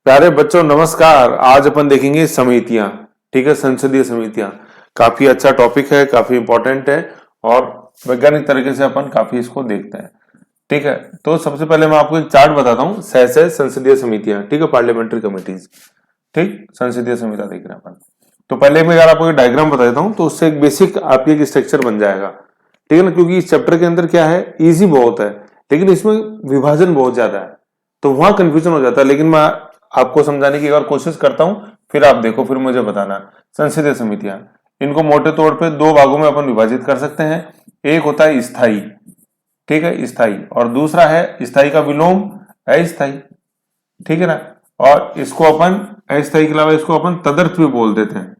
प्यारे बच्चों नमस्कार। आज अपन देखेंगे समितियां। ठीक है, संसदीय समितियां काफी अच्छा टॉपिक है, काफी इंपॉर्टेंट है और वैज्ञानिक तरीके से अपन काफी इसको देखते हैं। ठीक है, तो सबसे पहले मैं आपको एक चार्ट बताता हूँ। सह संसदीय समितियां, ठीक है, पार्लियामेंट्री कमिटीज। ठीक, संसदीय समितियां देख रहे हैं अपन। तो पहले मैं यार आपको एक डायग्राम बता देता हूँ, तो उससे एक बेसिक आपकी एक स्ट्रक्चर बन जाएगा। ठीक है ना, क्योंकि इस चैप्टर के अंदर क्या है, इजी बहुत है लेकिन इसमें विभाजन बहुत ज्यादा है, तो वहां कंफ्यूजन हो जाता है। लेकिन मैं आपको समझाने की एक बार कोशिश करता हूं, फिर आप देखो, फिर मुझे बताना। संसदीय समितियां, इनको मोटे तौर पे दो भागों में अपन विभाजित कर सकते हैं। एक होता है स्थायी, ठीक है, स्थायी, और दूसरा है स्थायी का विलोम अस्थायी। ठीक है ना, और इसको अपन अस्थायी के अलावा इसको अपन तदर्थ भी बोल देते हैं,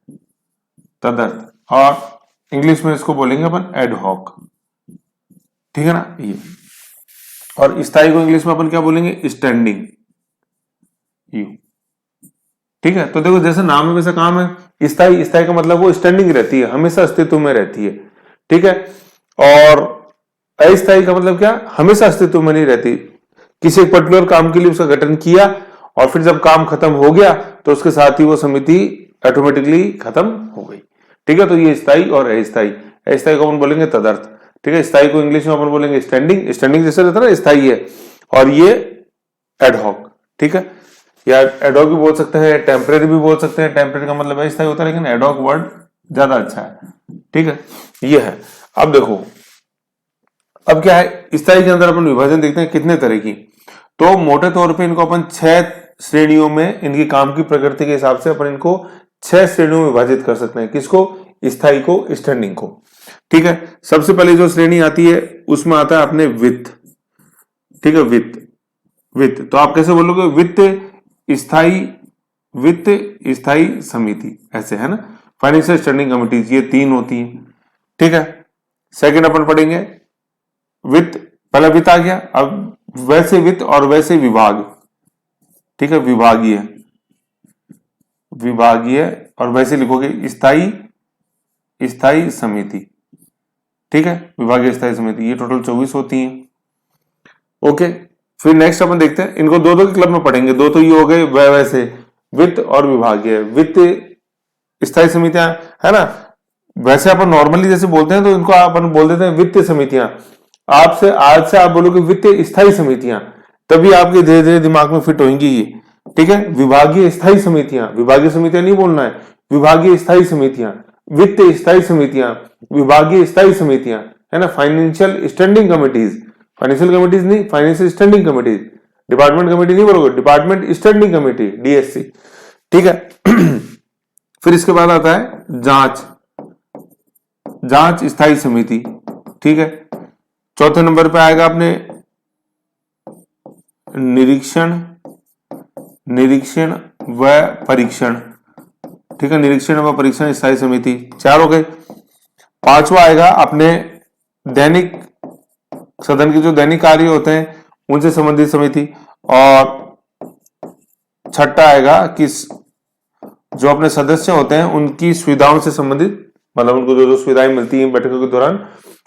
तदर्थ, और इंग्लिश में इसको बोलेंगे अपन एडहॉक। ठीक है ना, ये, और स्थायी को इंग्लिश में अपन क्या बोलेंगे, स्टैंडिंग यू। ठीक है, तो देखो जैसे नाम है वैसे काम है। स्थायी, स्थायी का मतलब वो स्टैंडिंग रहती है, हमेशा अस्तित्व में रहती है। ठीक है, और अस्थायी का मतलब क्या, हमेशा अस्तित्व में नहीं रहती। किसी एक पर्टिकुलर काम के लिए उसका गठन किया और फिर जब काम खत्म हो गया तो उसके साथ ही वो समिति ऑटोमेटिकली खत्म हो गई। ठीक है, तो ये स्थायी और अस्थायी। अस्थायी को अपन बोलेंगे तदर्थ। ठीक है, स्थायी को इंग्लिश में अपन बोलेंगे स्टैंडिंग। स्टैंडिंग जैसे रहता है ना, स्थायी है, और ये एडहॉक। ठीक है, या एडॉक भी बोल सकते हैं, टेम्परेरी भी बोल सकते हैं। टेम्परेरी का मतलब अस्थायी होता है, लेकिन एडॉक वर्ड ज्यादा अच्छा है। ठीक है, ये है। अब देखो, अब क्या है, स्थायी के अंदर अपन विभाजन देखते हैं कितने तरह की। तो मोटे तौर पे इनको अपन 6 श्रेणियों में, इनकी काम की प्रकृति के हिसाब से अपन इनको 6 श्रेणियों में विभाजित कर सकते हैं। किसको, स्थायी को, स्टैंडिंग को। ठीक है, सबसे पहले जो श्रेणी आती है उसमें आता है अपने वित्त। ठीक है, वित्त, वित्त तो आप कैसे बोलोगे, वित्त स्थायी, वित्त स्थायी समिति, ऐसे है ना। फाइनेंशियल स्टैंडिंग कमिटीज, ये 3 होती है। ठीक है, सेकंड अपन पढ़ेंगे वित्त, पहला वित्त आ गया। अब वैसे वित्त और वैसे विभाग। ठीक है, विभागीय, विभागीय, और वैसे लिखोगे स्थायी, स्थायी समिति। ठीक है, विभागीय स्थायी समिति, ये टोटल 24 होती हैं। ओके, फिर नेक्स्ट अपन देखते हैं, इनको दो दो के क्लब में पढ़ेंगे। दो तो ये हो गए वैसे, वित्त और विभागीय। वित्त स्थायी समितियां, है ना, वैसे अपन नॉर्मली जैसे बोलते हैं तो इनको अपन बोल देते हैं वित्तीय समितियां। आपसे आज से आप बोलोगे वित्तीय स्थायी समितियां, तभी आपके धीरे धीरे दिमाग में फिट होंगी ये। ठीक है, विभागीय स्थायी समितियां, विभागीय समितियां नहीं बोलना है, विभागीय स्थायी समितियां, वित्तीय स्थायी समितियां, विभागीय स्थायी समितियां, है ना। Financial standing committees, financial committees नहीं, financial standing committees. Department committee नहीं बोलोगे, डिपार्टमेंट स्टैंडिंग कमेटी, डीएससी। ठीक है फिर इसके बाद आता है जांच, जांच स्थायी समिति। ठीक है, चौथे नंबर पे आएगा अपने निरीक्षण, निरीक्षण व परीक्षण। ठीक है, निरीक्षण व परीक्षण स्थायी समिति, 4 हो गए। पांचवा आएगा अपने दैनिक, सदन के जो दैनिक कार्य होते हैं उनसे संबंधित समिति। और छठा आएगा कि जो अपने सदस्य होते हैं उनकी सुविधाओं से संबंधित, मतलब उनको जो जो सुविधाएं मिलती हैं बैठकों के दौरान,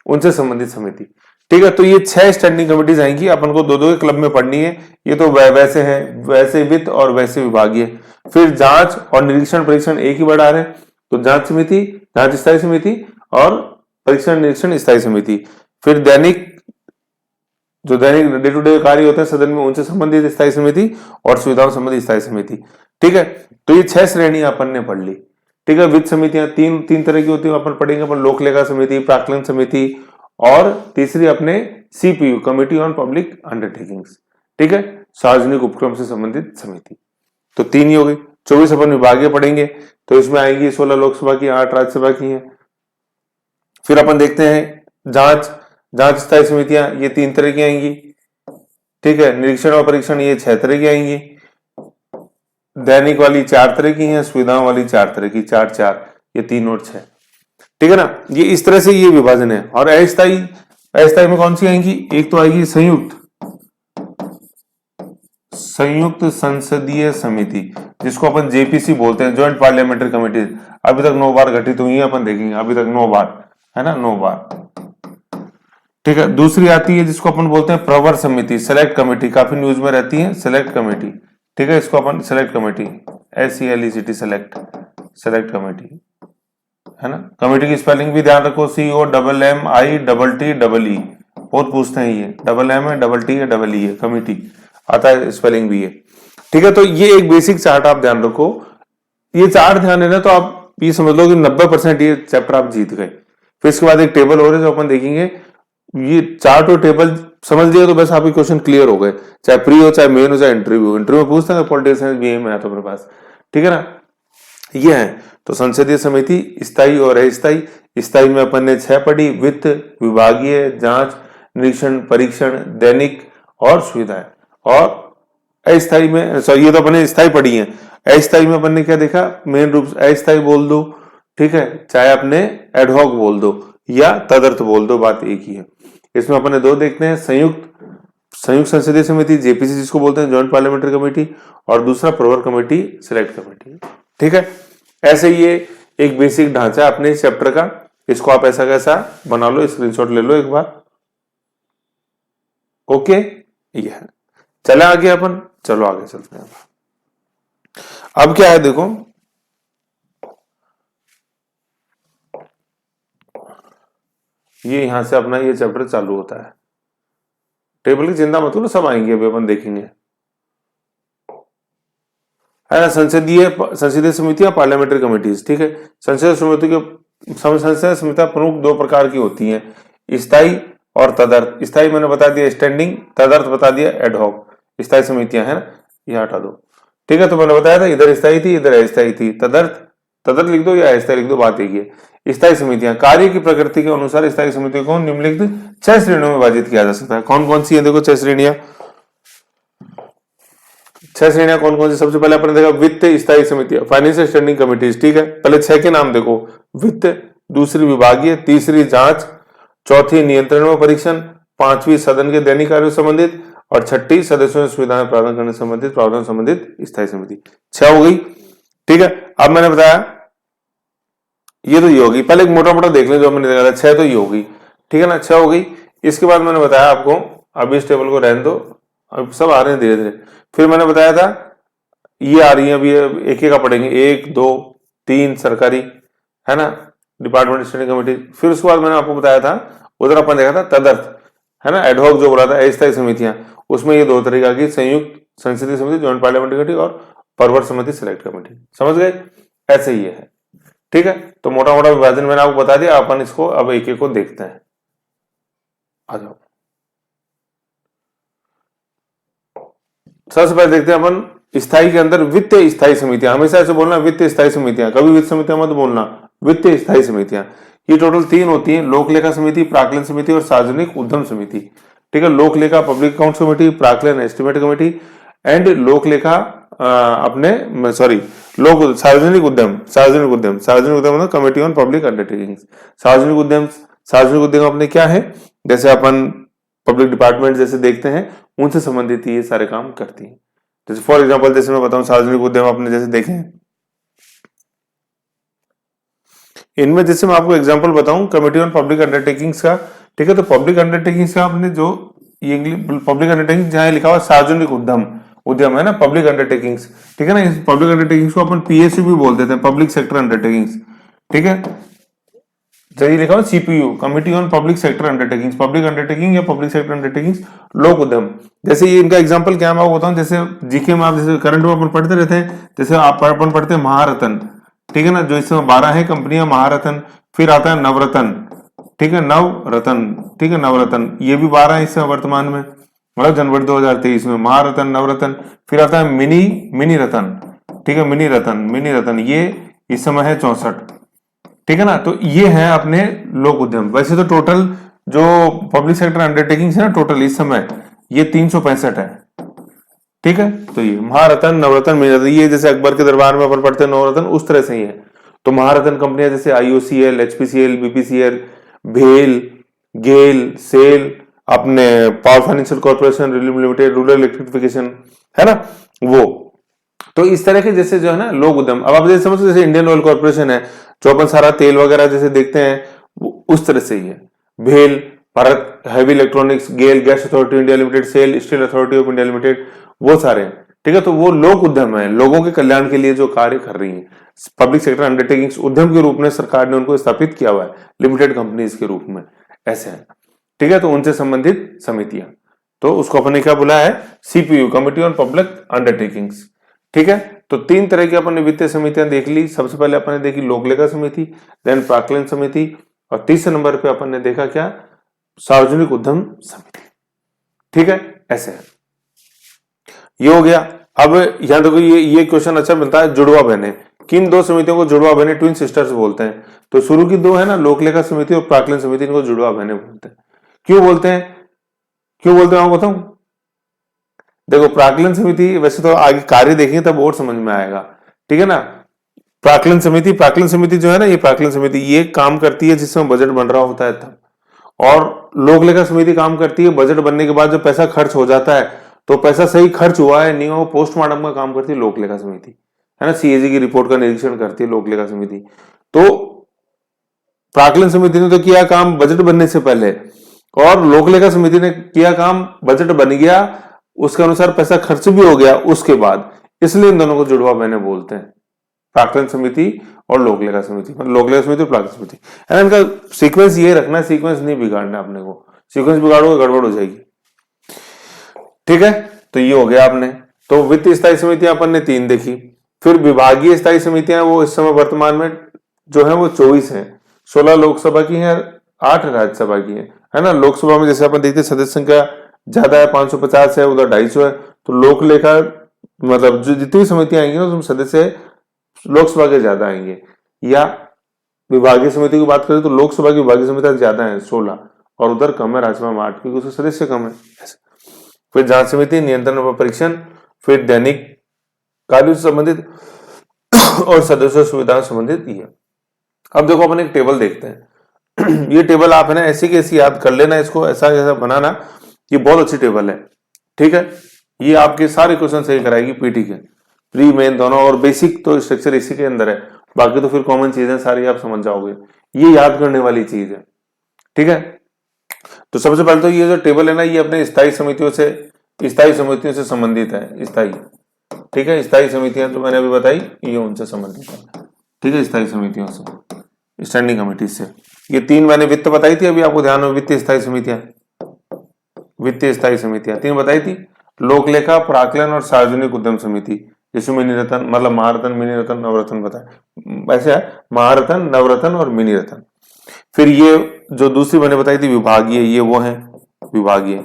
उनसे संबंधित समिति। ठीक है, तो ये 6 स्टैंडिंग कमिटीज आएंगी, अपन को दो दो के क्लब में पढ़नी है। ये तो वैसे है, वैसे वित्त और वैसे विभागीय। फिर जांच और निरीक्षण परीक्षण एक ही वर्ड आ रहे हैं, तो जांच समिति, जांच स्थायी समिति, और परीक्षण निरीक्षण स्थायी समिति। फिर दैनिक, जो दैनिक डे टू डे कार्य होते हैं सदन में, उनसे संबंधित स्थायी समिति, और सुविधाओं संबंधित स्थायी समिति। ठीक है, तो ये 6 श्रेणियां अपन ने पढ़ ली। ठीक है, वित्त समितियां तीन तरह की होती है, अपन पढ़ेंगे। अपन लोक लेखा समिति, प्राक्कलन समिति, और तीसरी अपने CPU, committee on public undertakings. ठीक है, सार्वजनिक उपक्रम से संबंधित समिति। तो 3 ही हो गई। 24 अपन विभागीय पढ़ेंगे, तो इसमें आएंगी 16 लोकसभा की, 8 राज्यसभा की हैं। फिर अपन देखते हैं जांच, जांच स्थायी समितियां, ये 3 तरह की आएंगी। ठीक है, निरीक्षण और परीक्षण, ये 6 तरह की आएंगी। दैनिक वाली 4 तरह की हैं, सुविधाओं वाली 4 तरह की, 4 4, ये 3 और 6। ठीक है ना, ये इस तरह से ये विभाजन है। और अस्थायी, अस्थायी में कौन सी आएंगी, एक तो आएगी संयुक्त, संयुक्त संसदीय समिति, जिसको अपन जेपीसी बोलते हैं, ज्वाइंट पार्लियामेंट्री कमेटी। अभी तक 9 बार गठित हुई है, अपन देखेंगे अभी तक 9 बार, है ना, 9 बार। ठीक है, दूसरी आती है जिसको अपन बोलते हैं प्रवर समिति, सेलेक्ट कमेटी, काफी न्यूज में रहती है, सेलेक्ट कमेटी। ठीक है, इसको अपन select committee, SELECT select committee, है ना। कमेटी की स्पेलिंग भी ध्यान रखो, COMMITTE, बहुत पूछते हैं ये, डबल एम है, डबल टी है, डबल ई है, कमेटी आता है, स्पेलिंग भी है। ठीक है, तो ये एक बेसिक चार्ट आप ध्यान रखो, ये चार्ट ध्यान देना तो आप ये समझ लो कि 90% ये चैप्टर आप जीत गए। फिर इसके बाद एक टेबल और है जो अपन देखेंगे, ये चार्ट और टेबल समझ लिया तो बस आपके क्वेश्चन क्लियर हो गए, चाहे प्री हो, चाहे मेन हो, चाहे इंटरव्यू। इंटरव्यू में पूछते हैं पॉलिटिकल साइंस बीए में तो अपने पास, ठीक है ना। ये है तो संसदीय समिति, स्थायी और अस्थायी। स्थायी में अपन ने 6 पढ़ी, वित्त, विभागीय, जांच, निरीक्षण, परीक्षण, दैनिक और सुविधाएं। और अस्थायी में, सॉरी ये तो अपन ने स्थायी पढ़ी है। अस्थायी में अपन ने क्या देखा, मेन रूप से अस्थायी बोल दो, ठीक है, चाहे अपने एडहॉक बोल दो या तदर्थ बोल दो, बात एक ही है। इसमें अपन ने 2 देखते हैं, संयुक्त संसदीय समिति, जेपीसी जिसको बोलते हैं, जॉइंट पार्लियामेंट्री कमेटी, और दूसरा प्रवर कमेटी, सिलेक्ट कमेटी। ठीक है, ऐसे ये एक बेसिक ढांचा है अपने चैप्टर का, इसको आप ऐसा कैसा बना लो, स्क्रीनशॉट ले लो एक बार। ओके, ये है। चले आगे अपन, चलो आगे चलते हैं। अब क्या है देखो, ये यहां से अपना ये चैप्टर चालू होता है। टेबल की चिंता मत करो, सब आएंगे, अभी अपन देखेंगे, है ना। संसदीय समितियां, पार्लियामेंट्री कमेटीज, ठीक है। संसदीय समितियां प्रमुख 2 प्रकार की होती हैं, स्थायी और तदर्थ। स्थायी मैंने बता दिया स्टैंडिंग, तदर्थ बता दिया एडहॉक। स्थायी समितियां है ना, ये हटा दो, ठीक है। तो मैंने बताया था इधर स्थायी थी, इधर अस्थायी थी। तदर्थ लिख दो या अस्थायी लिख दो, बात एक ही है। स्थायी समितियां, कार्य की प्रकृति के अनुसार स्थायी समितियों को निम्नलिखित 6 श्रेणियों में विभाजित किया जा सकता है। कौन कौन सी है देखो 6 श्रेणियां, 6 श्रेणियां कौन कौन सी। सबसे पहले अपने देखा वित्त स्थायी समितियां, फाइनेंशियल स्टैंडिंग कमिटीज, ठीक है। पहले 6 के नाम देखो, वित्त, दूसरी विभागीय, तीसरी जांच, चौथी नियंत्रण व परीक्षण, 5वीं सदन के दैनिक कार्यों संबंधित, और 6ठी सदस्यों से सुविधाएं प्रदान करने संबंधित प्रावधान संबंधित स्थायी समिति। 6 हो गई, ठीक है। अब मैंने बताया ये तो ये होगी, पहले एक मोटा मोटा देख लें जो मैंने देखा था, 6 तो ये होगी, ठीक है ना, 6 हो गई। इसके बाद मैंने बताया आपको, अब इस टेबल को रहने दो, अब सब आ रहे हैं धीरे धीरे। फिर मैंने बताया था ये आ रही है, अभी एक एक का पढ़ेंगे, 1 2 3 सरकारी, है ना, डिपार्टमेंट स्टैंडिंग कमेटी। फिर उसके बाद मैंने आपको बताया था, उधर अपन देखा था तदर्थ, है ना, एडहॉक जो बोला था, अस्थायी समितियां, उसमें ये 2 तरीका की, संयुक्त संसदीय समिति, जॉइंट पार्लियामेंट्री कमेटी, और प्रवर समिति, सिलेक्ट कमेटी। समझ गए, ऐसे ही है, ठीक है। तो मोटा मोटा विभाजन मैंने आपको बता दिया, अपन इसको अब एक एक को देखते हैं। आ जाओ, सबसे पहले देखते हैं अपन स्थायी के अंदर वित्त स्थायी समितियां। हमेशा ऐसे बोलना वित्त स्थायी समितियां, कभी वित्त समितियां मत बोलना, वित्त स्थायी समितियां। ये टोटल 3 होती हैं, लोक लेखा समिति, प्राक्कलन समिति और सार्वजनिक उद्यम समिति, ठीक है। लोक लेखा पब्लिक अकाउंट कमेटी, प्राक्कलन एस्टिमेट कमेटी, एंड लोक लेखा अपने सॉरी लोक सार्वजनिक उद्यम मतलब कमेटी ऑन पब्लिक अंडरटेकिंग्स। सार्वजनिक उद्यम अपने क्या है, जैसे अपन पब्लिक डिपार्टमेंट जैसे देखते हैं, उनसे संबंधित ये सारे काम करती है। जैसे फॉर एग्जांपल, जैसे मैं बताऊं सार्वजनिक उद्यम अपने जैसे देखें, इनमें जैसे मैं आपको एग्जांपल बताऊं कमेटी ऑन पब्लिक अंडरटेकिंग्स का, ठीक है। तो पब्लिक अंडरटेकिंग्स का आपने जो ये पब्लिक अंडरटेकिंग जहां लिखा हुआ सार्वजनिक उद्यम है ना, पब्लिक अंडरटेकिंग्स, ठीक है ना। इस पब्लिक अंडरटेकिंग्स को अपन पीएसयू भी बोल देते हैं, पब्लिक सेक्टर अंडरटेकिंग्स, ठीक है। जैसे लिखा हुआ CPU, committee on public sector undertakings, public undertaking या पब्लिक सेक्टर अंडरटेकिंग्स, लोक उद्यम। जैसे ये इनका एग्जांपल क्या मैं आपको बताऊं, जैसे जीके में आप जैसे करंट में अपन पढ़ते रहते हैं, जैसे आप अपन पढ़ते हैं महारत्न, ठीक है ना, जो इस समय 12 है कंपनियां महारत्न। फिर आता है नवरत्न, ठीक है, नवरत्न, ये भी 12 है इस समय वर्तमान में, मतलब जनवरी 2023 में महारत्न, नवरत्न। फिर आता है मिनी रत्न, ठीक है, मिनी रत्न, ये इस समय है 64, ठीक है ना। तो ये है अपने लोक उद्यम। वैसे तो टोटल जो पब्लिक सेक्टर अंडरटेकिंग्स है ना, टोटल इस समय ये 365 है, ठीक है। तो ये महारत्न, नवरत्न, मिनी रत्न, ये जैसे अकबर के दरबार में अपन पढ़ते हैं नवरत्न, उस तरह से ही है। तो महारत्न कंपनियां जैसे आईओसीएल, एचपीसीएल, बीपीसीएल, भेल, गेल, सेल, अपने power financial corporation limited, rural electrification, है ना वो। तो इस तरह के जैसे जो है ना लोक उद्यम, अब आप जैसे समझते जैसे इंडियन ऑयल कॉर्पोरेशन है, जो अपन सारा तेल वगैरह जैसे देखते हैं, उस तरह से ही है। भेल, Bharat heavy electronics, GAIL gas authority India limited, SAIL steel authority of India limited, वो सारे हैं, ठीक है, तो वो लोक उद्यम है, लोगों के कल्याण के लिए जो कार्य कर रही है। पब्लिक सेक्टर अंडरटेकिंग्स उद्यम के रूप में सरकार ने उनको स्थापित किया हुआ है, लिमिटेड कंपनीज के रूप में, ऐसे है। ठीक है, तो उनसे संबंधित समितियां, तो उसको अपने क्या बुलाया है, CPU, committee on public undertakings. ठीक है, तो 3 तरह की अपन ने वित्तीय समितियां देख ली। सबसे पहले अपन ने देखी लोक लेखा समिति, देन प्राक्कलन समिति, और तीसरे नंबर पे अपन ने देखा क्या, सार्वजनिक उद्यम समिति। ठीक है, ऐसे है, ये हो गया। अब यहां देखो, ये क्वेश्चन अच्छा मिलता है, जुड़वा बहनें, किन 2 समितियों को जुड़वा बहनें, ट्विन सिस्टर्स बोलते हैं। तो शुरू की 2 है ना, लोक लेखा समिति और प्राक्कलन समिति, इनको जुड़वा बहनें बोलते हैं। क्यों बोलते हैं, मैं बताऊं। देखो, प्राक्कलन समिति, वैसे तो आगे कार्य देखेंगे तब और समझ में आएगा, ठीक है ना। प्राक्कलन समिति जो है ना, ये प्राक्कलन समिति ये काम करती है जिसमें बजट बन रहा होता है तब, और लोक लेखा समिति काम करती है बजट बनने के बाद जब पैसा खर्च हो जाता है, तो पैसा सही खर्च हुआ है नहीं हुआ, पोस्टमार्टम का काम करती है लोक लेखा समिति, है ना। सीएजी की रिपोर्ट का निरीक्षण करती है लोक लेखा समिति। तो प्राक्कलन समिति ने तो किया काम बजट बनने से पहले, और लोक लेखा समिति ने किया काम बजट बन गया, उसके अनुसार पैसा खर्च भी हो गया उसके बाद, इसलिए इन दोनों को जुड़वा बहनें बोलते हैं, प्राक्कलन समिति और लोक लेखा समिति, लोक लेखा समिति और प्राक्कलन समिति। है ना, इनका सीक्वेंस ये रखना है, सीक्वेंस नहीं बिगाड़ना अपने को, सीक्वेंस बिगाड़ोगे गड़बड़ हो जाएगी। ठीक है, तो ये हो गया आपने। तो वित्तीय स्थायी समितियां अपन ने 3 देखी। फिर विभागीय स्थायी समितियां, वो इस समय वर्तमान में जो है वो 24 है, 16 लोकसभा की है, 8 राज्यसभा की है ना। लोकसभा में जैसे अपन देखते हैं सदस्य संख्या ज्यादा है, 550 है, उधर 250 है, तो लोक लेखा मतलब जो जितनी समितियां आएंगी ना उसमें सदस्य लोकसभा के ज्यादा आएंगे। या विभागीय समिति की बात करें तो लोकसभा की विभागीय समितियां ज्यादा है 16, और उधर कम है राज्यसभा में 8, क्योंकि उसके सदस्य कम है। फिर जांच समिति, नियंत्रण व परीक्षण, फिर दैनिक कार्यों से संबंधित और सदस्य सुविधाओं से संबंधित ये। अब देखो अपन एक टेबल देखते हैं। ये टेबल आप है ना ऐसी की ऐसी याद कर लेना, इसको ऐसा ऐसा बनाना, ये बहुत अच्छी टेबल है। ठीक है, ये आपके सारे क्वेश्चन सही कराएगी पीटी के, प्री मेन दोनों, और बेसिक तो स्ट्रक्चर इसी के अंदर है, बाकी तो फिर कॉमन चीजें सारी आप समझ जाओगे, ये याद करने वाली चीज है। ठीक है, तो सबसे पहले तो ये जो टेबल है ना, ये अपने स्थायी समितियों से संबंधित है, स्थायी। ठीक है, स्थायी समितियां जो मैंने अभी बताई ये उनसे संबंधित है। ठीक है, स्थायी समितियों से, स्टैंडिंग कमेटी से। ये 3 मैंने वित्त बताई थी, अभी आपको ध्यान हो, वित्तीय स्थायी समितियां 3 बताई थी, लोक लेखा, प्राक्कलन और सार्वजनिक उद्यम समिति, जिसमें मिनी रत्न, मतलब महारत्न, मिनी रत्न, नवरत्न बताया, ऐसे है महारत्न, नवरत्न और मिनी रत्न। फिर ये जो दूसरी मैंने बताई थी विभागीय, ये वो है विभागीय।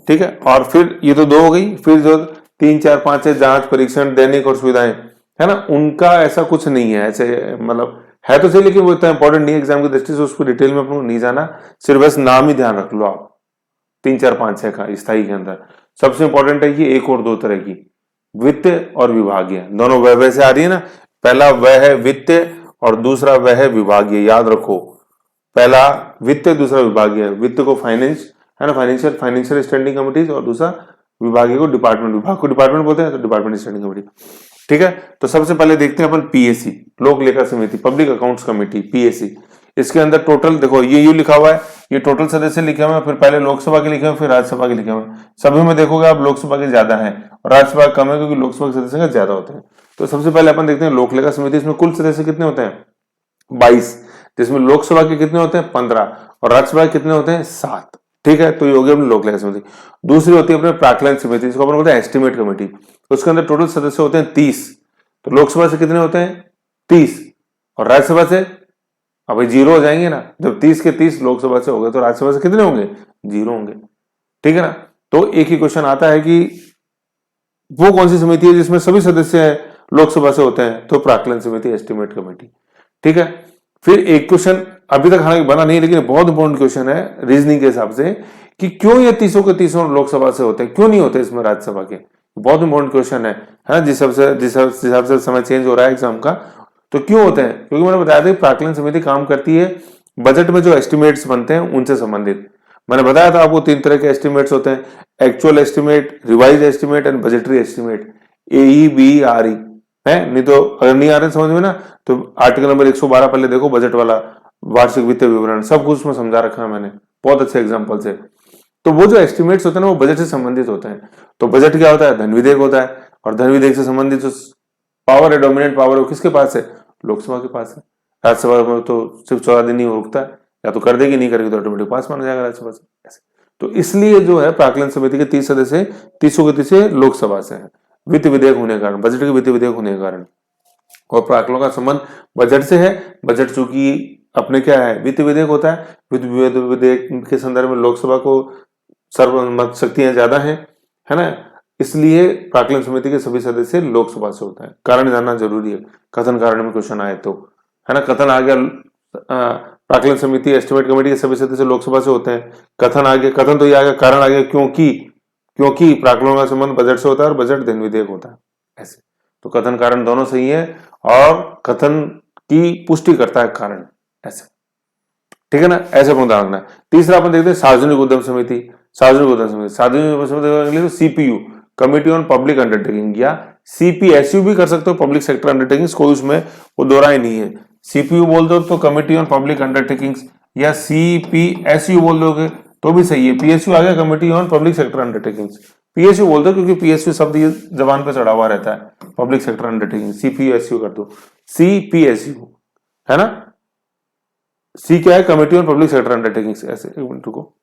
ठीक है, और फिर ये तो 2 हो गई। फिर जो 3, 4, 5 है जांच, परीक्षण, दैनिक और सुविधाएं, है ना, उनका ऐसा कुछ नहीं है, ऐसे मतलब है तो सही, लेकिन वो इतना इंपॉर्टेंट नहीं है एग्जाम की दृष्टि से, उसको डिटेल में अपने नहीं जाना, सिर्फ बस नाम ही ध्यान रख लो आप। 3, 4, 5, 6 का स्थायी के अंदर सबसे इंपॉर्टेंट है ये 1 और 2 तरह की, वित्त और विभागीय, दोनों वह से आ रही है ना। पहला वह है वित्त और दूसरा वह है विभागीय, याद रखो, पहला वित्त, दूसरा विभागीय। वित्त को फाइनेंस है ना, फाइनेंशियल स्टैंडिंग कमिटीज, और दूसरा विभागीय को डिपार्टमेंट, विभाग को डिपार्टमेंट बोलते हैं, तो डिपार्टमेंट स्टैंडिंग कमेटी। ठीक है, तो सबसे पहले देखते हैं अपन पीएसी, लोक लेखा समिति, पब्लिक अकाउंट्स कमेटी, पीएसी। इसके अंदर टोटल देखो, ये यू लिखा हुआ है, ये टोटल सदस्य लिखे हुए हैं, फिर पहले लोकसभा के लिखे हुए, फिर राज्यसभा के लिखे हुए। सभी में देखोगे आप लोकसभा के ज्यादा है और राज्यसभा कम है, क्योंकि लोकसभा के सदस्य ज्यादा होते हैं। तो सबसे पहले अपन देखते हैं लोक लेखा समिति, इसमें कुल सदस्य कितने होते हैं, 22, जिसमें लोकसभा के कितने होते हैं, 15, और राज्यसभा के कितने होते हैं, 7। ठीक है, तो ये हो गया अपनी लोक लेखा समिति। दूसरी होती है अपने प्राक्कलन समिति, जिसको अपन बोलते हैं एस्टिमेट कमेटी। उसके अंदर टोटल सदस्य होते हैं 30, तो लोकसभा से कितने होते हैं, 30, और राज्यसभा से अब 0 हो जाएंगे ना, जब 30 के 30 लोकसभा से हो गए तो राज्यसभा से कितने होंगे, 0 होंगे। ठीक है ना, तो एक ही क्वेश्चन आता है कि वो कौन सी समिति है जिसमें सभी सदस्य लोकसभा से होते हैं, तो प्राक्कलन समिति, एस्टिमेट कमेटी। ठीक है, फिर एक क्वेश्चन अभी तक हालांकि बना नहीं, लेकिन बहुत इंपॉर्टेंट क्वेश्चन है रीजनिंग के हिसाब से, कि क्यों ये 30 के 30 लोकसभा से होते हैं, क्यों नहीं होते इसमें राज्यसभा के। बहुत इंपॉर्टेंट क्वेश्चन है, जिस हिसाब से समय चेंज हो रहा है एग्जाम का, तो क्यों होते हैं, क्योंकि मैंने बताया था प्राक्कलन समिति काम करती है बजट में जो एस्टिमेट्स बनते हैं उनसे संबंधित। मैंने बताया था आपको 3 तरह के एस्टिमेट्स होते हैं, actual estimate, revise estimate and budgetary estimate, AEBRE है। नहीं तो अगर नहीं आ रहे समझ में ना, तो आर्टिकल नंबर 112 पहले देखो, बजट वाला, वार्षिक वित्तीय विवरण, सब कुछ उसमें समझा रखा है मैंने, बहुत अच्छे एग्जाम्पल से। तो वो जो एस्टिमेट्स होते हैं ना वो बजट से संबंधित होते हैं। तो बजट क्या होता है, धन विधेयक होता है, और धन विधेयक से संबंधित जो पावर है, डोमिनेंट पावर, वो किसके पास है, लोकसभा के पास है। राज्यसभा में तो सिर्फ 14 दिन ही रुकता है, या तो कर देगी, नहीं करेगी तो ऑटोमेटिक पास माना जाएगा राज्यसभा से, ऐसे। तो इसलिए जो है प्राक्कलन समिति के 30 सदस्य 30 के 30 लोकसभा से है, वित्त विधेयक होने के कारण, बजट के वित्त विधेयक होने के कारण। और प्राक्कलों का संबंध बजट से है, बजट चूंकि अपने क्या है, वित्त विधेयक होता है, वित्त विधेयक के संदर्भ में लोकसभा को सर्वमत शक्तियां ज्यादा है ना, इसलिए प्राक्कलन समिति के सभी सदस्य लोकसभा से होता है। कारण जानना जरूरी है, कथन कारण में क्वेश्चन आए तो, है ना। कथन आ गया प्राक्कलन समिति एस्टिमेट कमेटी के सभी सदस्य लोकसभा से होते हैं, कथन आ गया, कथन तो ये आ गया, कारण आ गया क्योंकि प्राक्कलों का संबंध बजट से होता है और बजट धन विधेयक होता है, ऐसे। तो कथन कारण दोनों सही है, और कथन की पुष्टि करता है कारण, ऐसे, ठीक है ना, ऐसे अपन ध्यान रखना है। तीसरा अपन देखते हैं सार्वजनिक उद्यम समिति। सार्वजनिक उद्यम समिति तो CPU, committee on public undertaking, या सीपीएसयू भी कर सकते हो, पब्लिक सेक्टर अंडरटेकिंग्स, कोई उसमें वो दो राय नहीं है। सीपीयू बोल दो तो कमिटी ऑन पब्लिक अंडरटेकिंग्स, या सीपीएसयू बोल दोगे तो भी सही है। पीएसयू आ गया, committee on public sector undertakings, PSU बोल दो क्योंकि पीएसयू शब्द ये जबान पे चढ़ा हुआ रहता है, पब्लिक सेक्टर अंडरटेकिंग, सीपीएसयू कर दो, सीपीएसयू, है ना। सी क्या है, committee on public sector undertakings, ऐसे, एक मिनट रुको,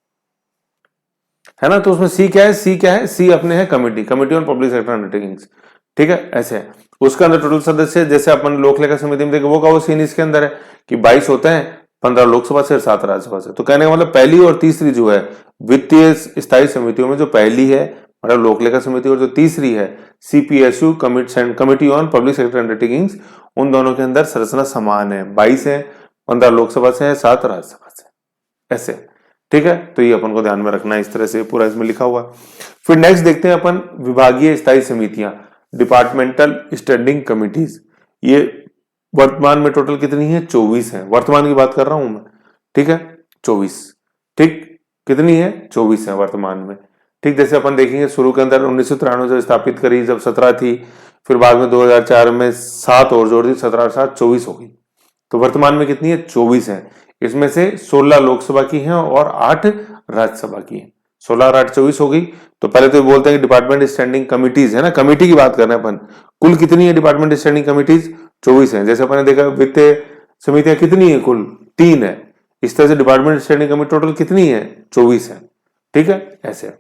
है ना। तो उसमें सी क्या है, सी अपने है committee on public sector undertakings, ठीक है, ऐसे है। उसके अंदर टोटल सदस्य जैसे अपन लोक लेखा समिति में देखे वो का वो सीन इसके अंदर है कि 22 होते हैं, 15 लोकसभा से और 7 राज्यसभा से। तो कहने का मतलब पहली और तीसरी जो है वित्तीय स्थायी समितियों में, जो पहली है मतलब लोक लेखा समिति, और जो तीसरी है CPSU committee on public sector undertakings, उन दोनों के अंदर संरचना समान है, 22 है, 15 लोकसभा से है, 7 राज्यसभा से, ऐसे, ठीक है। तो ये अपन को ध्यान में रखना है, इस तरह से पूरा इसमें लिखा हुआ। फिर नेक्स्ट देखते हैं अपन विभागीय स्थायी समितियां, डिपार्टमेंटल स्टैंडिंग कमिटीज। ये वर्तमान में टोटल कितनी है, 24 है, वर्तमान की बात कर रहा हूं मैं, ठीक है, 24, ठीक, कितनी है, 24 है वर्तमान में, ठीक। जैसे अपन देखेंगे शुरू के अंदर 1993 से स्थापित करी, जब 17 थी, फिर बाद में 2004 में 7 और जोड़ दी, 17 7 24 हो गई। तो वर्तमान में कितनी है, 24 है। इसमें से 16 लोकसभा की हैं और 8 राज्यसभा की हैं, 16 और 8 24 हो गई। तो पहले तो बोलते हैं कि डिपार्टमेंट स्टैंडिंग कमिटीज, है ना, कमेटी की बात कर रहे हैं अपन, कुल कितनी है डिपार्टमेंट स्टैंडिंग कमिटीज, 24 है। जैसे अपन ने देखा वित्तीय समितियां कितनी है, कुल 3 है। इस तरह से डिपार्टमेंट स्टैंडिंग कमेटी टोटल कितनी है, 24 है, ठीक है, ऐसे।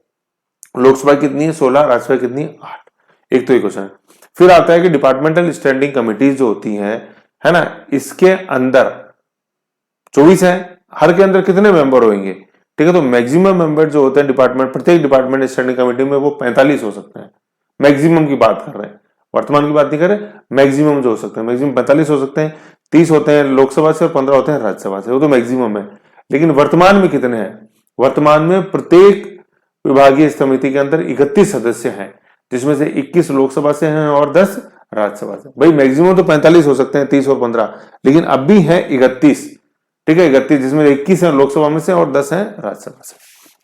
लोकसभा कितनी है, 16, राज्यसभा कितनी है, 8। एक तो ये क्वेश्चन है। फिर आता है कि डिपार्टमेंटल स्टैंडिंग कमिटीज जो होती है ना, इसके अंदर 24 है, हर के अंदर कितने मेंबर होंगे, ठीक है। तो मैक्सिमम मेंबर जो होते हैं डिपार्टमेंट, प्रत्येक डिपार्टमेंट स्टैंडिंग कमेटी में, वो 45 हो सकते हैं। मैक्सिमम की बात कर रहे हैं, वर्तमान की बात नहीं कर रहे, मैक्सिमम जो हो सकते हैं, मैक्सिमम 45 हो सकते हैं, 30 होते हैं लोकसभा से और 15 होते हैं राज्यसभा से, वो तो मैक्सिमम है। लेकिन वर्तमान में कितने हैं, वर्तमान में प्रत्येक विभागीय समिति के अंदर 31 सदस्य हैं, जिसमें से 21 लोकसभा से हैं और 10 राज्यसभा से। भाई मैक्सिमम तो 45 हो सकते हैं, 30 और 15, लेकिन अब भी है 31, ठीक है, 31, जिसमें 21 है लोकसभा में से और 10 है राज्यसभा से,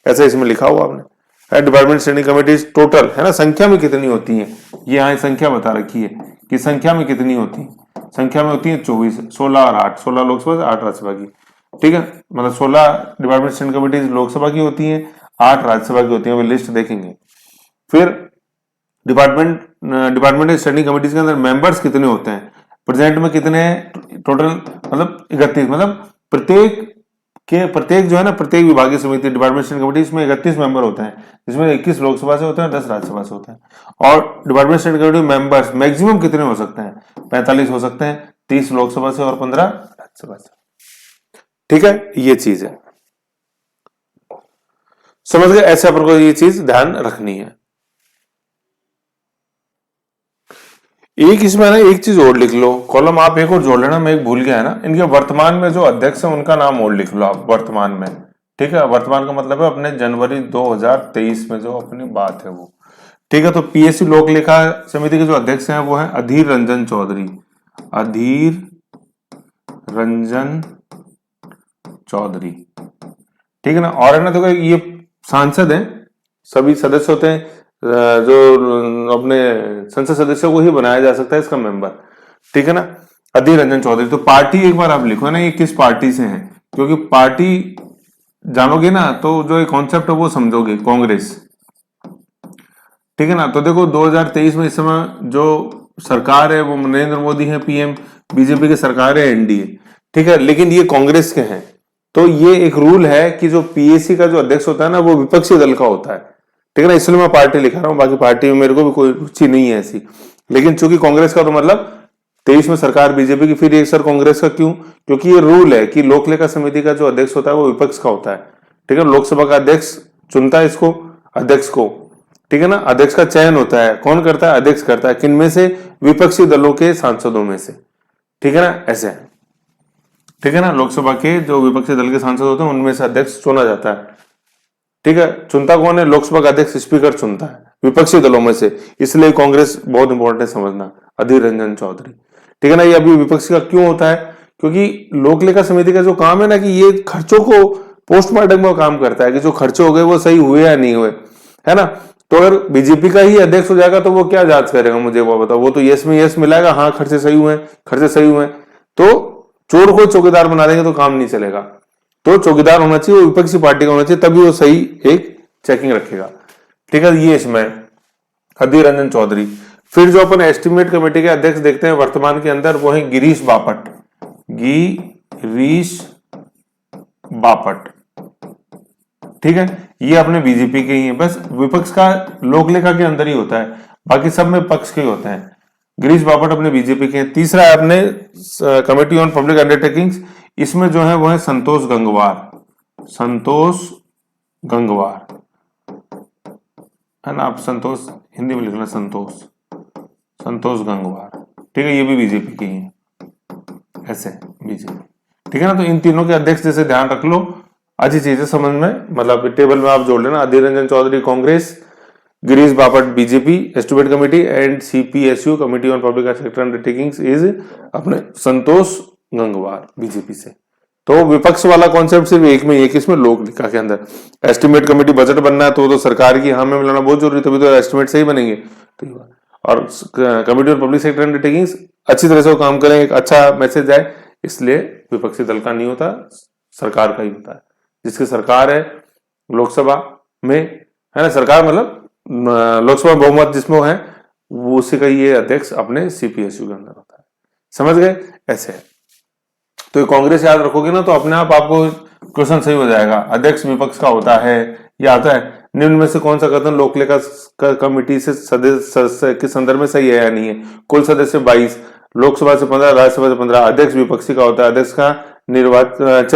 ऐसा इसमें लिखा हुआ आपने। डिपार्टमेंट स्टैंडिंग कमेटीज टोटल, है ना, संख्या में कितनी होती है, ये यहाँ संख्या बता रखी है कि संख्या में कितनी होती है, संख्या में होती है 24, 16 और 8, 16 लोकसभा से 8 राज्यसभा की, ठीक है। मतलब 16 डिपार्टमेंट स्टैंडिंग कमेटीज लोकसभा की होती है, 8 राज्यसभा की होती है, वो लिस्ट देखेंगे। फिर डिपार्टमेंट स्टैंडिंग कमेटीज के अंदर मेंबर्स कितने होते हैं, प्रेजेंट में कितने हैं टोटल, मतलब 31, मतलब प्रत्येक जो है ना, प्रत्येक विभागीय समिति डिपार्टमेंट स्टैंडिंग कमेटी, इसमें 31 मेंबर होते हैं, जिसमें 21 लोकसभा से होते हैं, 10 राज्यसभा से होते हैं। और department standing committee members maximum कितने हो सकते हैं, 45 हो सकते हैं, 30 लोकसभा से और 15 राज्यसभा से, ठीक है, ये चीज है, समझ गए। ऐसे अपन को ये चीज ध्यान रखनी है। एक इसमें ना एक चीज और लिख लो, कॉलम आप एक और जोड़ लेना, मैं एक भूल गया है ना, इनके वर्तमान में जो अध्यक्ष है उनका नाम और लिख लो आप वर्तमान में, ठीक है। वर्तमान का मतलब है अपने जनवरी 2023 में जो अपनी बात है वो, ठीक है। तो पीएसयू लोक लेखा समिति के जो अध्यक्ष हैं वो है अधीर रंजन चौधरी, अधीर रंजन चौधरी, ठीक है ना। और है ना, देखो ये सांसद हैं, सभी सदस्य होते हैं, जो अपने संसद सदस्यों को ही बनाया जा सकता है इसका मेंबर, ठीक है ना, अधीर रंजन चौधरी। तो पार्टी एक बार आप लिखो ना, ये किस पार्टी से है, क्योंकि पार्टी जानोगे ना तो जो ये कॉन्सेप्ट है वो समझोगे, कांग्रेस। ठीक है ना। तो देखो 2023 में इस समय जो सरकार है वो नरेंद्र मोदी है पीएम, बीजेपी की सरकार है एनडीए। ठीक है, लेकिन ये कांग्रेस के हैं। तो ये एक रूल है कि जो पीएसी का जो अध्यक्ष होता है ना वो विपक्षी दल का होता है। ठीक है ना, इसलिए मैं पार्टी लिखा रहा हूँ, बाकी पार्टी में मेरे को भी कोई रुचि नहीं है ऐसी। लेकिन चूंकि कांग्रेस का, तो मतलब 23 में सरकार बीजेपी की, फिर एक सर कांग्रेस का क्यों? क्योंकि ये रूल है कि लोक लेखा समिति का जो अध्यक्ष होता है वो विपक्ष का होता है। ठीक है, लोकसभा का अध्यक्ष चुनता है इसको, अध्यक्ष को। ठीक है ना, अध्यक्ष का चयन होता है, कौन करता है? अध्यक्ष करता है। किन में से? विपक्षी दलों के सांसदों में से। ठीक है ना, ऐसे है। ठीक है ना, लोकसभा के जो विपक्षी दल के सांसद होते हैं उनमें से अध्यक्ष चुना जाता है। ठीक है, चुनता कौन है? लोकसभा का अध्यक्ष, स्पीकर चुनता है विपक्षी दलों में से। इसलिए कांग्रेस बहुत इंपॉर्टेंट है समझना, अधीर रंजन चौधरी। ठीक है ना, ये अभी विपक्षी का क्यों होता है? क्योंकि लोक लेखा समिति का जो काम है ना, कि ये खर्चों को पोस्टमार्टम का काम करता है कि जो खर्चे हो गए वो सही हुए या नहीं हुए, है ना। तो अगर बीजेपी का ही अध्यक्ष हो जाएगा तो वो क्या जांच करेगा? मुझे वो बताओ। वो तो यस में यस मिलाएगा, हाँ खर्चे सही हुए, खर्चे सही हुए। तो चोर को चौकीदार बना देंगे तो काम नहीं चलेगा। तो चौकीदार होना चाहिए, वो विपक्षी पार्टी का होना चाहिए, तभी वो सही एक चेकिंग रखेगा। ठीक है, ये इसमें अधीर रंजन चौधरी। फिर जो अपन एस्टिमेट कमेटी के अध्यक्ष देखते हैं वर्तमान के अंदर, वो है गिरीश बापट। गिरीश बापट। ठीक है, ये अपने बीजेपी के ही है। बस विपक्ष का लोकलेखा के अंदर ही होता है, बाकी सब में पक्ष के होते हैं। गिरीश बापट अपने बीजेपी के हैं। तीसरा है अपने कमेटी ऑन पब्लिक अंडरटेकिंग्स, इसमें जो है वो है संतोष गंगवार। संतोष गंगवार, है ना। आप संतोष हिंदी में लिखना, संतोष, संतोष गंगवार। ठीक है, ये भी बीजेपी के ही है, ऐसे बीजेपी। ठीक है ना, तो इन तीनों के अध्यक्ष जैसे ध्यान रख लो, अच्छी चीज है समझ में, मतलब टेबल में आप जोड़ लेना। Adhir Ranjan Chowdhury Congress, Girish Bapat BJP estimate committee, and CPSU committee on public sector undertakings is अपने संतोष गंगवार बीजेपी से। तो विपक्ष वाला कॉन्सेप्ट सिर्फ एक में ही है, किसमें? लोक लेखा के अंदर। एस्टिमेट कमेटी बजट बनना है तो सरकार की हाँ में मिलाना बहुत जरूरी, तभी तो एस्टिमेट सही बनेंगे। तो और committee on public sector undertakings अच्छी तरह से वो काम करें, एक अच्छा मैसेज जाए, इसलिए विपक्षी दल का नहीं होता, सरकार का ही होता है। जिसकी सरकार है लोकसभा में, है ना, सरकार मतलब लोकसभा बहुमत जिसमें है, वो उसी का ये अध्यक्ष अपने सीपीएसयू के अंदर होता है। समझ गए? ऐसे है। तो ये कांग्रेस याद रखोगे ना तो अपने आप आपको क्वेश्चन सही हो जाएगा। अध्यक्ष विपक्ष का होता है, ये आता है। निम्न में से कौन सा कथन लोकलेखा कमेटी से सदस्य के संदर्भ में सही है या नहीं है? कुल सदस्य 22, लोकसभा से 15, राज्यसभा से 15। अध्यक्ष विपक्षी का होता है, अध्यक्ष का निर्वाचन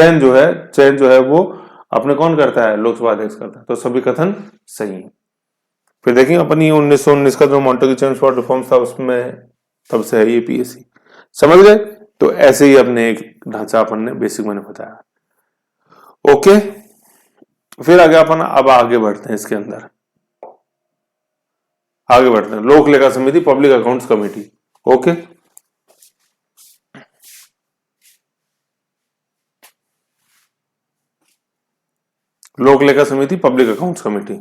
चयन जो है वो अपने कौन करता है? लोकसभा अध्यक्ष करता है। तो सभी कथन सही है। फिर देखेंगे अपन ये 1919 का जो मॉन्टेग्यू फॉर रिफॉर्म्स था उसमें, तब से है ये पीएससी। समझ गए? तो ऐसे ही अपने एक ढांचा अपन ने बेसिक मैंने बताया। ओके, फिर आगे अपन अब आगे बढ़ते हैं इसके अंदर, आगे बढ़ते हैं। लोक लेखा समिति, पब्लिक अकाउंट्स कमेटी। ओके, लोक लेखा समिति, पब्लिक अकाउंट्स कमेटी।